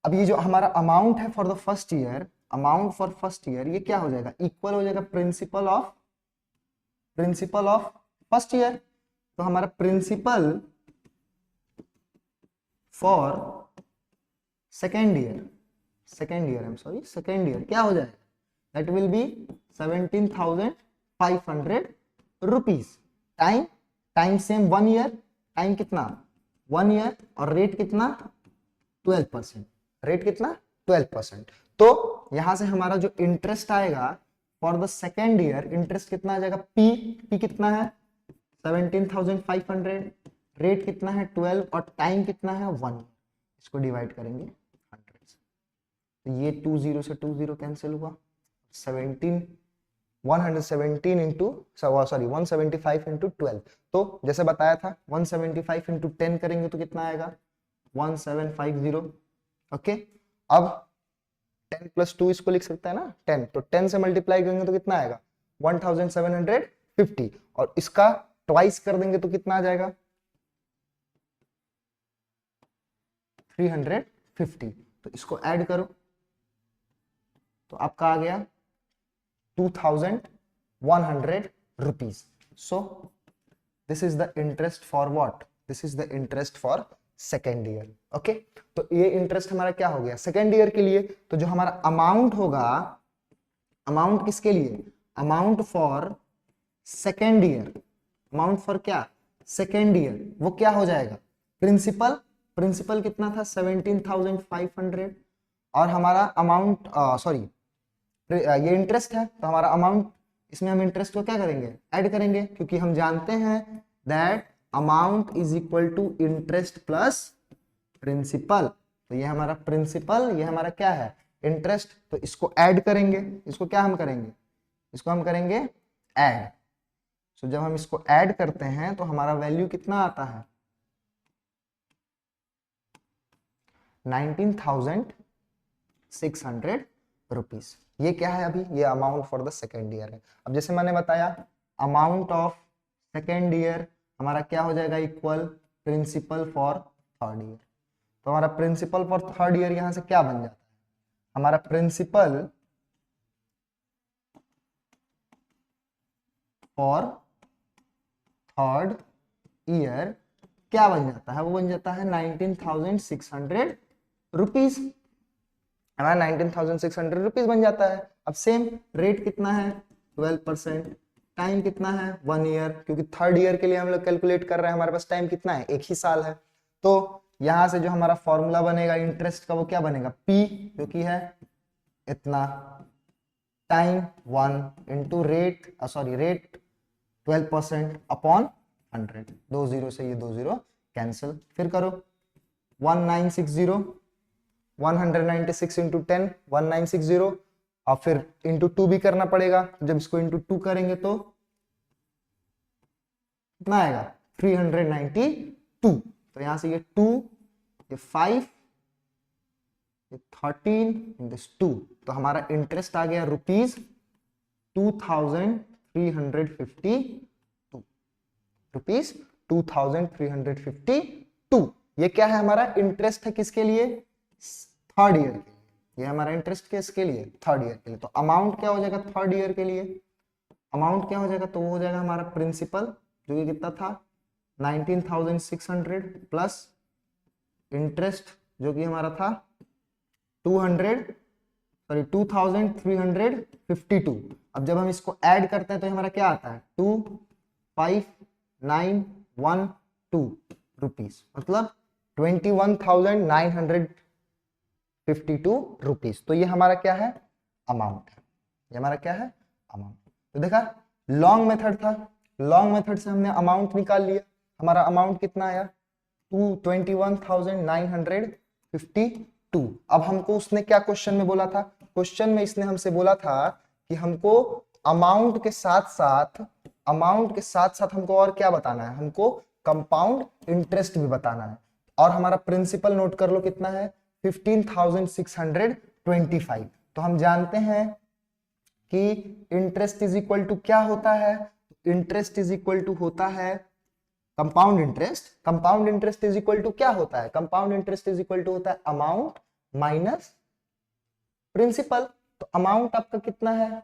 अब ये जो हमारा अमाउंट है for the first year, amount for first year ये क्या हो जाएगा, इक्वल हो जाएगा प्रिंसिपल ऑफ फर्स्ट ईयर। तो हमारा प्रिंसिपल फॉर सेकेंड ईयर क्या हो जाएगा, that will B 17,500 rupees. Time same 1 year, time कितना 1 ईयर, और रेट कितना 12%, रेट कितना 12%। तो यहां से हमारा जो इंटरेस्ट आएगा for the second year, interest कितना आ जाएगा, पी कितना है 17,500, रेट कितना है 12, और टाइम कितना है 1, इसको डिवाइड करेंगे 100 से, तो ये 20 से 20 कैंसिल हुआ, 117 इंटू 175 इंटू 12, तो जैसे बताया था 175 इंटू 10 करेंगे तो कितना आएगा 1750। ओके, अब 10 प्लस 2 इसको लिख सकता है ना 10, तो 10 से मल्टीप्लाई करेंगे तो कितना आएगा 1750, और इसका ट्वाइस कर देंगे तो कितना आ जाएगा 350। तो इसको ऐड करो तो आपका आ गया 2,100 rupees. So this is the interest for what, this is the interest for second year. Okay, तो ये इंटरेस्ट हमारा क्या हो गया सेकेंड ईयर के लिए। तो जो हमारा अमाउंट होगा, अमाउंट किसके लिए, amount for second year, amount for क्या सेकेंड ईयर, वो क्या हो जाएगा प्रिंसिपल, प्रिंसिपल कितना था 17,500 और हमारा अमाउंट सॉरी ये इंटरेस्ट है, तो हमारा अमाउंट, इसमें हम इंटरेस्ट को क्या करेंगे ऐड करेंगे, क्योंकि हम जानते हैं that amount is equal to interest plus principal. तो ये हमारा प्रिंसिपल, ये हमारा क्या है इंटरेस्ट, तो इसको ऐड करेंगे, इसको क्या हम करेंगे, इसको हम करेंगे ऐड। सो जब हम इसको ऐड करते हैं तो हमारा वैल्यू कितना आता है 19,600 रुपीज। ये क्या है अभी, ये amount for the second year है। अब जैसे मैंने बताया अमाउंट ऑफ सेकेंड ईयर हमारा क्या हो जाएगा equal principal for third year. तो हमारा प्रिंसिपल फॉर थर्ड ईयर यहां से क्या बन जाता है, हमारा प्रिंसिपल फॉर थर्ड ईयर क्या बन जाता है, वो बन जाता है 19,600 रुपीज। हमारा 19,600 रुपीज बन जाता है। अब सेम रेट कितना है 12%, टाइम कितना है 1 ईयर, क्योंकि थर्ड ईयर के लिए हम लोग कैलकुलेट कर रहे हैं, हमारे पास टाइम कितना है 1 ही साल है। तो यहां से जो हमारा फॉर्मूला बनेगा इंटरेस्ट का वो क्या बनेगा P, जो कि है इतना, time 1 into rate sorry rate 12% upon 100, 2 zero से ये 2 जीरो कैंसिल, फिर करो 1960, 196 इंटू 10 1960, और फिर इंटू 2 भी करना पड़ेगा। जब इसको इंटू 2 करेंगे तो कितना आएगा 392। तो यहां से ये 2, ये 5, ये 13 दिस 2, तो हमारा इंटरेस्ट आ गया रुपीज 2,352 रुपीज 2,352। ये क्या है हमारा इंटरेस्ट है किसके लिए थर्ड ईयर के लिए, ये हमारा इंटरेस्ट किसके लिए थर्ड ईयर के लिए। तो अमाउंट क्या हो जाएगा थर्ड ईयर के लिए, अमाउंट क्या हो जाएगा, तो वो हो जाएगा हमारा प्रिंसिपल जो कि कितना था 19,600 प्लस इंटरेस्ट जो कि हमारा था 2,352। अब जब हम इसको ऐड करते हैं तो हमारा क्या आता है 25,912 रुपीज, मतलब 21,952 रुपीज। तो ये हमारा क्या है अमाउंट है, ये हमारा क्या है अमाउंट। तो देखा लॉन्ग मेथड था, लॉन्ग मेथड से हमने अमाउंट निकाल लिया, हमारा अमाउंट कितना आया 21,952। अब हमको उसने क्या क्वेश्चन में बोला था, क्वेश्चन में इसने हमसे बोला था कि हमको अमाउंट के साथ साथ हमको और क्या बताना है, हमको कंपाउंड इंटरेस्ट भी बताना है। और हमारा प्रिंसिपल नोट कर लो कितना है 15,625। तो हम जानते हैं कि इंटरेस्ट इज इक्वल टू क्या होता है, इंटरेस्ट इज इक्वल टू होता है compound interest. Compound interest is equal to क्या होता है, compound interest is equal to होता है अमाउंट माइनस प्रिंसिपल। तो अमाउंट आपका कितना है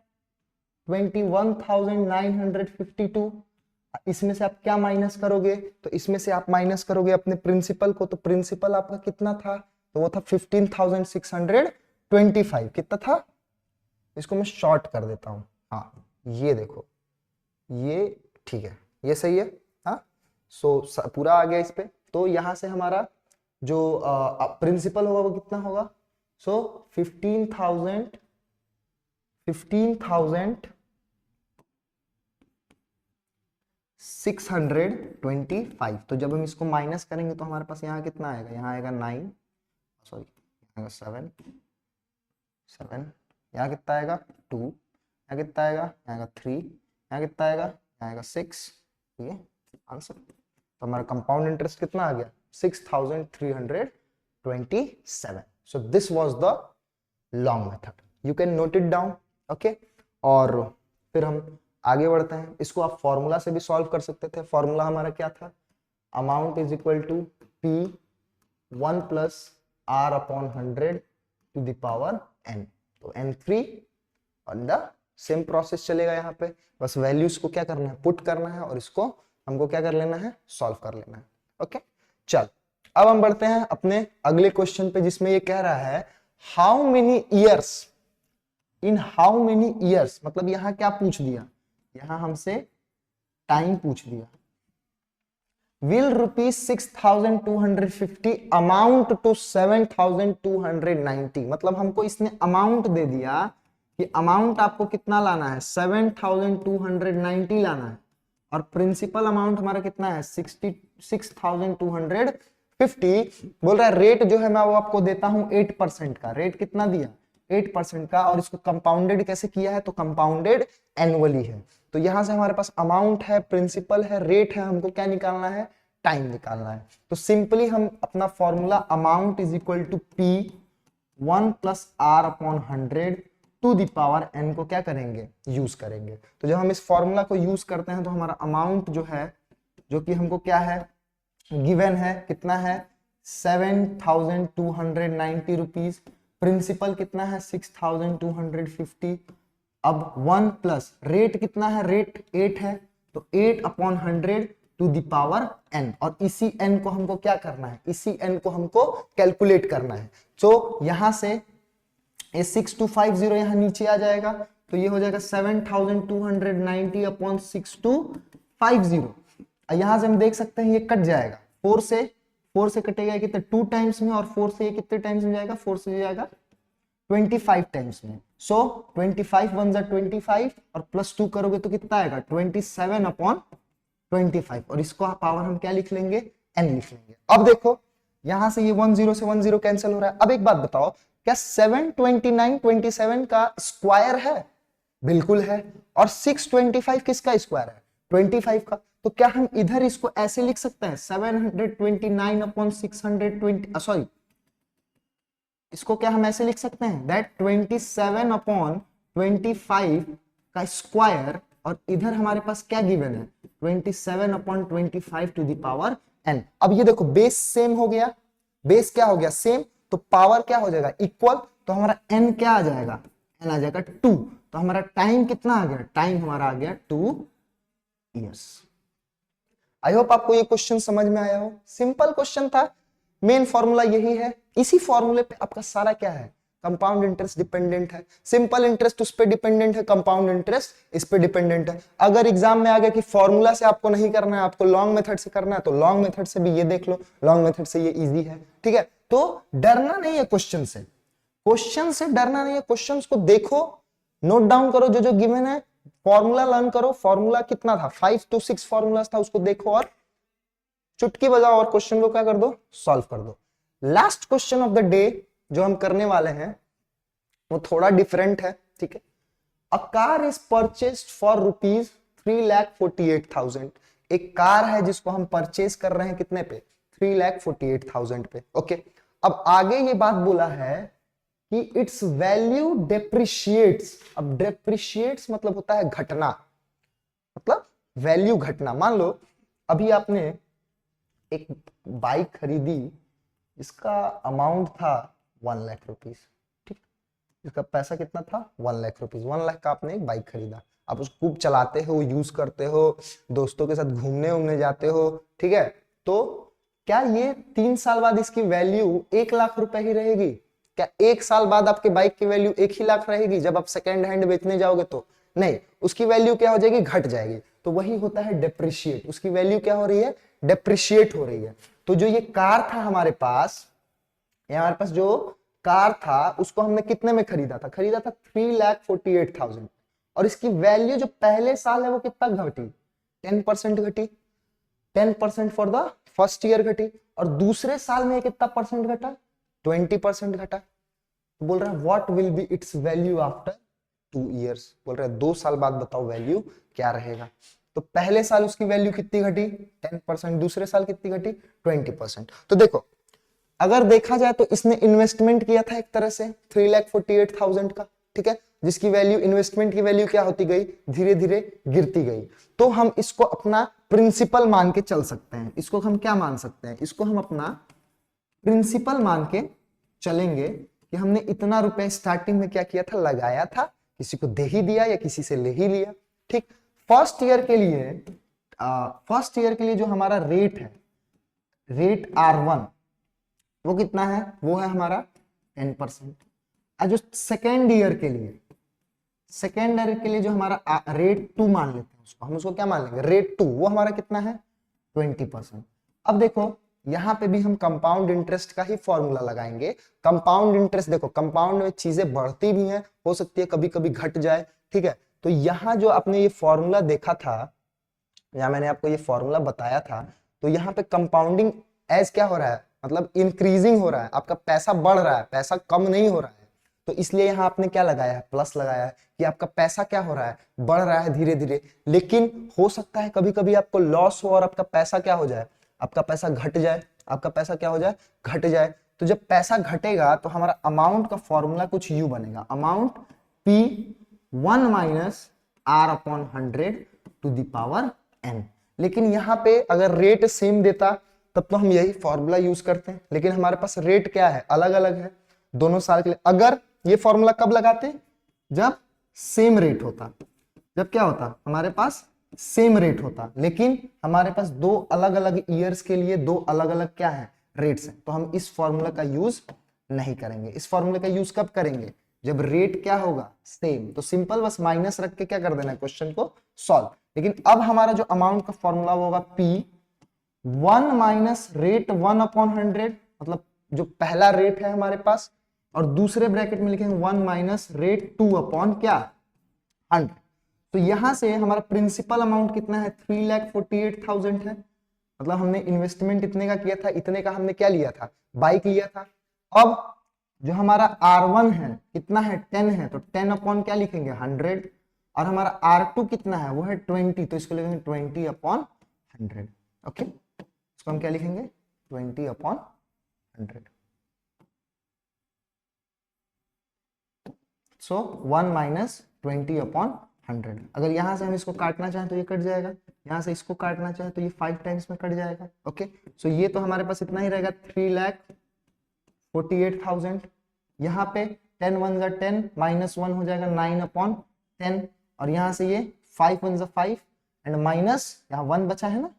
21,952। इसमें से आप क्या माइनस करोगे, तो इसमें से आप माइनस करोगे अपने प्रिंसिपल को। तो प्रिंसिपल आपका कितना था, तो वो था 15,625। कितना था, इसको मैं शॉर्ट कर देता हूं, हाँ ये देखो ये ठीक है, ये सही है। हाँ सो पूरा आ गया इस पे। तो यहां से हमारा जो प्रिंसिपल होगा वो कितना होगा, सो 15,625। तो जब हम इसको माइनस करेंगे तो हमारे पास यहाँ कितना आएगा, यहाँ आएगा 9 सॉरी यहाँ 7 यहाँ कितना आएगा 2, यहाँ कितना आएगा, यहाँ आएगा 3, यहाँ कितना आएगा, यहाँ आएगा 6। ये आंसर। तो हमारा कंपाउंड इंटरेस्ट कितना आ गया 6,327। So this was the long method, you can note it down. Okay, और फिर हम आगे बढ़ते हैं। इसको आप फॉर्मूला से भी सॉल्व कर सकते थे। फॉर्मूला हमारा क्या था, amount is equal to P 1 plus R upon 100 to the power n। तो n3 और द सेम प्रोसेस चलेगा यहाँ पे, बस वैल्यूज को क्या करना है पुट करना है और इसको हमको क्या कर लेना है सॉल्व कर लेना है। ओके चल, अब हम बढ़ते हैं अपने अगले क्वेश्चन पे, जिसमें ये कह रहा है how many years, in how many years, मतलब यहां क्या पूछ दिया, यहां हमसे टाइम पूछ दिया। will rupees 6250 amount to 7290, मतलब हमको इसने अमाउंट दे दिया कि अमाउंट आपको कितना लाना है, 7290 लाना है, और प्रिंसिपल अमाउंट हमारा कितना है 6250। बोल रहा है रेट जो है मैं वो आपको देता हूं 8% का, रेट कितना दिया 8% का, और इसको कंपाउंडेड कैसे किया है, तो कंपाउंडेड एनुअली है। तो यहां से हमारे पास अमाउंट है, प्रिंसिपल है, रेट है, हमको क्या निकालना है, टाइम निकालना है। तो सिंपली हम अपना formula amount is equal to P 1 plus R upon 100 to the power n को क्या करेंगे, यूज करेंगे। तो जब हम इस फॉर्मूला को यूज करते हैं तो हमारा अमाउंट जो है, जो कि हमको क्या है गिवन है, कितना है 7290 रुपीज, प्रिंसिपल कितना है 6250। अब 1 प्लस रेट कितना है, रेट 8 है, तो 8 upon 100 to the power n, और इसी n को हमको क्या करना है, इसी n को हमको कैलकुलेट करना है। तो यहां से ये 6250 यहां नीचे आ जाएगा, तो ये हो जाएगा 7290 अपॉन 6250। यहां से हम देख सकते हैं ये कट जाएगा, 4 से कटेगा कितने 2 टाइम्स में, और 4 से ये कितने टाइम्स में जाएगा, 4 से जाएगा 25 टाइम्स में। सो 25 1 जा 25, और प्लस 2 करोगे तो कितना आएगा 27 अपॉन 25, और इसको पावर हम क्या लिख लेंगे, n लिख लेंगे। अब देखो यहां से ये 10 से 10 कैंसिल हो रहा है। अब एक बात बताओ, क्या 72927 का स्क्वायर है, बिल्कुल है, और 625 किसका स्क्वायर है, 25 का। तो क्या हम इधर इसको ऐसे लिख सकते हैं 729 अपॉन 620, सॉरी इसको क्या हम ऐसे लिख सकते हैं दैट 27 अपॉन 25 का स्क्वायर, और इधर हमारे पास क्या गिवन है 27 upon 25 to the power n। अब ये देखो बेस सेम हो गया, बेस क्या हो गया सेम, तो पावर क्या हो जाएगा इक्वल, तो हमारा n क्या आ जाएगा, n आ जाएगा 2। तो हमारा टाइम कितना आ गया, टाइम हमारा आ गया 2 इयर्स। आई होप आपको ये क्वेश्चन समझ में आया हो, सिंपल क्वेश्चन था, मेन फॉर्मूला यही है, इसी फॉर्मूले पे आपका सारा क्या है, कंपाउंड इंटरेस्ट डिपेंडेंट है, सिंपल इंटरेस्ट उस पे डिपेंडेंट है, कंपाउंड इंटरेस्ट इस पे डिपेंडेंट है। अगर एग्जाम में आ गया कि फॉर्मूला से आपको नहीं करना है, आपको लॉन्ग मेथड से करना है, तो लॉन्ग मेथड से भी ये देख लो, लॉन्ग मेथड से ये इजी है, ठीक है। तो डरना नहीं है क्वेश्चन से, क्वेश्चन से डरना नहीं है, क्वेश्चन को देखो, नोट डाउन करो जो जो गिवन है, फॉर्मूला लर्न करो, फॉर्मूला कितना था 5 to 6 फॉर्मूला था, उसको देखो और चुटकी बजाओ और क्वेश्चन को क्या कर दो, सॉल्व कर दो। Last question of the day जो हम करने वाले हैं वो थोड़ा डिफरेंट है, ठीक है। A car is purchased for rupees 3,48,000, एक कार है जिसको हम परचेज कर रहे हैं कितने पे, 3,48,000 पे, ओके। अब आगे ये बात बोला है कि इट्स वैल्यू डेप्रिशिएट्स, अब डेप्रिशिएट्स मतलब होता है घटना, मतलब वैल्यू घटना। मान लो अभी आपने एक बाइक खरीदी, इसका अमाउंट था 1 लाख रुपीज, ठीक, इसका पैसा कितना था 1 लाख रुपीज, 1 लाख का आपने एक बाइक खरीदा, आप उसको खूब चलाते हो, यूज करते हो, दोस्तों के साथ घूमने उमने जाते हो, ठीक है। तो क्या ये 3 साल बाद इसकी वैल्यू 1 लाख रुपए ही रहेगी, क्या 1 साल बाद आपके बाइक की वैल्यू 1 ही लाख रहेगी जब आप सेकेंड हैंड बेचने जाओगे, तो नहीं, उसकी वैल्यू क्या हो जाएगी, घट जाएगी। तो वही होता है डेप्रिशिएट, उसकी वैल्यू क्या हो रही है, डेप्रिशिएट हो रही है। तो जो ये कार था हमारे पास, हमारे पास जो कार था उसको हमने कितने में खरीदा था, खरीदा था 3,48,000, और इसकी वैल्यू जो पहले साल है वो कितना घटी, 10% घटी, 10% फॉर द फर्स्ट ईयर घटी, और दूसरे साल में कितना परसेंट घटा, 20% घटा। तो बोल रहा है what will be it's value after 2 years, बोल रहा है 2 साल बाद बताओ वैल्यू क्या रहेगा। तो पहले साल उसकी वैल्यू कितनी घटी 10%, दूसरे साल कितनी घटी 20%। तो देखो अगर देखा जाए तो इसने इन्वेस्टमेंट किया था एक तरह से 3,48,000 का, ठीक है, जिसकी वैल्यू, इन्वेस्टमेंट की वैल्यू क्या होती गई, धीरे धीरे गिरती गई। तो हम इसको अपना प्रिंसिपल मान के चल सकते हैं, इसको हम क्या मान सकते हैं, इसको हम अपना प्रिंसिपल मान के चलेंगे कि हमने इतना रुपए स्टार्टिंग में क्या किया था, लगाया था, किसी को दे ही दिया या किसी से ले ही लिया, ठीक। फर्स्ट ईयर के लिए जो हमारा रेट है, रेट R1 वो कितना है, वो है हमारा 10%। और जो सेकेंड ईयर के लिए, जो हमारा रेट 2 मान लेते हैं उसको, हम उसको क्या मान लेंगे, रेट 2, वो हमारा कितना है 20%। अब देखो यहां पे भी हम कंपाउंड इंटरेस्ट का ही फॉर्मूला लगाएंगे। कंपाउंड इंटरेस्ट देखो, कंपाउंड में चीजें बढ़ती भी हैं, हो सकती है कभी कभी घट जाए, ठीक है। तो यहाँ जो आपने ये फॉर्मूला देखा था, या मैंने आपको ये फॉर्मूला बताया था, तो यहाँ पे कंपाउंडिंग एज क्या हो रहा है, मतलब इंक्रीजिंग हो रहा है, आपका पैसा बढ़ रहा है, पैसा कम नहीं हो रहा है। तो इसलिए यहाँ आपने क्या लगाया है, प्लस लगाया है कि आपका पैसा क्या हो रहा है, बढ़ रहा है धीरे धीरे। लेकिन हो सकता है कभी कभी आपको लॉस हो और आपका पैसा क्या हो जाए, आपका पैसा घट जाए, आपका पैसा क्या हो जाए, घट जाए। तो जब पैसा घटेगा तो हमारा अमाउंट का फॉर्मूला कुछ यू बनेगा, amount P1 minus R upon 100 to the power n। लेकिन यहाँ पे अगर रेट सेम देता तब तो हम यही फॉर्मूला यूज करते हैं, लेकिन हमारे पास रेट क्या है, अलग अलग है दोनों साल के लिए। अगर ये फॉर्मूला कब लगाते, जब सेम रेट होता, जब क्या होता, हमारे पास सेम रेट होता, लेकिन हमारे पास दो अलग अलग ईयर्स के लिए दो अलग अलग क्या है, रेट्स हैं। तो हम इस फॉर्मूला का यूज नहीं करेंगे। इस फॉर्मूले का यूज कब करेंगे, जब रेट क्या होगा, सेम। तो सिंपल बस माइनस रख के क्या कर देना है, क्वेश्चन को सॉल्व। लेकिन अब हमारा जो अमाउंट का फॉर्मूला होगा P1 माइनस रेट 1 अपॉन 100, मतलब जो पहला रेट है हमारे पास, और दूसरे ब्रैकेट में लिखेंगे 1 माइनस रेट 2 अपॉन क्या, 100। तो यहां से हमारा प्रिंसिपल अमाउंट कितना है, 3,48,000 है। मतलब हमने इन्वेस्टमेंट इतने का किया था, इतने का हमने क्या लिया था, बाइक लिया था। अब जो हमारा R1 है कितना है, 10 है, तो 10 अपॉन क्या लिखेंगे, 100। और हमारा R2 कितना है, वो है 20, तो इसको लिखेंगे 20 अपॉन 100। ओके, इसको हम क्या लिखेंगे, 20 अपॉन 100। सो 1 माइनस 20 अपॉन 100। अगर यहां से हम इसको काटना चाहें तो ये कट जाएगा, यहां से इसको काटना चाहे तो ये 5 टाइम्स में कट जाएगा। ओके, सो ये तो हमारे पास इतना ही रहेगा, 3,48,000। यहाँ पे 10 1 जा 10, माइनस 1 हो जाएगा 9 अपॉन 10, और यहाँ से ये 5 1 जा 5, एंड माइनस यहाँ 1 बचा है ना,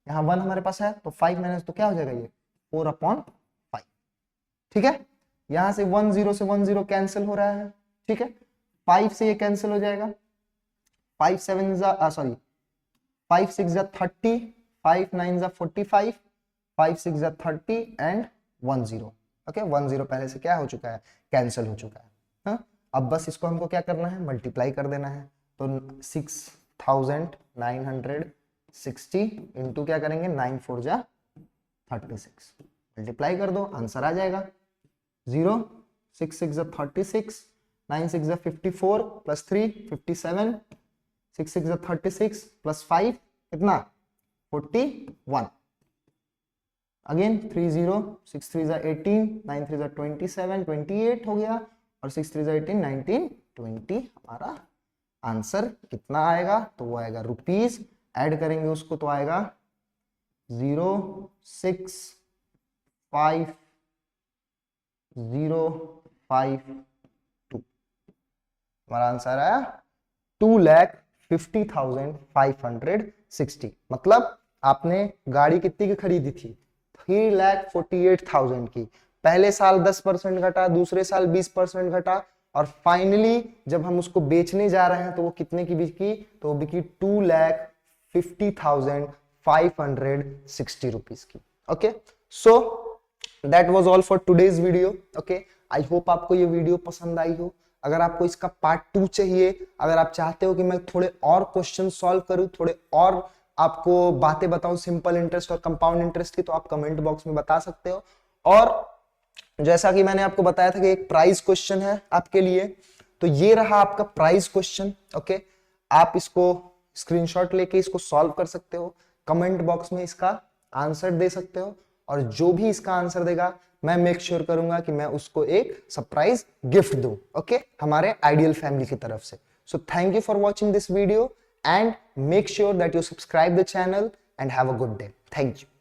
यहाँ 1 हमारे पास है, तो 5 माइनस तो क्या हो जाएगा, ये 4 अपॉन 5। ठीक है, यहाँ से 1 0 से 1 0 कैंसिल हो रहा है, ठीक है, 5 से ये कैंसिल हो जाएगा, 5 7 जा सॉरी 5 6 जा 30, 5 9 जा 45, 5 6 जा 30 एंड 1 0। ओके, 1 0 पहले से क्या हो चुका है, कैंसिल हो चुका है। हाँ, अब बस इसको हमको क्या करना है, मल्टीप्लाई कर देना है। तो 6,960 इंटू क्या करेंगे, 9 4 जा 36, मल्टीप्लाई कर दो, आंसर आ जाएगा 0। 6 6 जा 36, 9 6 जा 54 प्लस 3 57, 6 6 जा 36 प्लस 5 कितना, 41। अगेन 3 0, 6 3 जा 18, 9 3 जा 27, 28 हो गया, और 6 3 जा 18, 19 20। हमारा आंसर कितना आएगा, तो वो आएगा रुपीज, ऐड करेंगे उसको तो आएगा 0,65052। हमारा आंसर आया 2,50,560। मतलब आपने गाड़ी कितनी की खरीदी थी, 3,48,000 की। पहले साल 10% घटा, दूसरे साल 20% घटा, और फाइनली जब हम उसको बेचने जा रहे हैं तो वो कितने की बिकी, तो वो बिकी 2,50,560 रुपीज की। Okay, so that was all for today's video. Okay, I hope आपको ये वीडियो पसंद आई हो। अगर आपको इसका पार्ट 2 चाहिए, अगर आप चाहते हो कि मैं थोड़े और क्वेश्चन सॉल्व करूं, थोड़े और आपको बातें बताऊं सिंपल इंटरेस्ट और कंपाउंड इंटरेस्ट की, तो आप कमेंट बॉक्स में बता सकते हो। और जैसा कि मैंने आपको बताया था कि एक प्राइज क्वेश्चन है आपके लिए, तो ये रहा आपका प्राइज क्वेश्चन। ओके, आप इसको स्क्रीनशॉट लेके इसको सॉल्व कर सकते हो, कमेंट बॉक्स में इसका आंसर दे सकते हो, और जो भी इसका आंसर देगा मैं मेक श्योर करूंगा कि मैं उसको एक सरप्राइज गिफ्ट दूं। ओके, हमारे आइडियल फैमिली की तरफ से। So thank you for watching this video, and make sure that you subscribe the channel and have a good day. Thank you.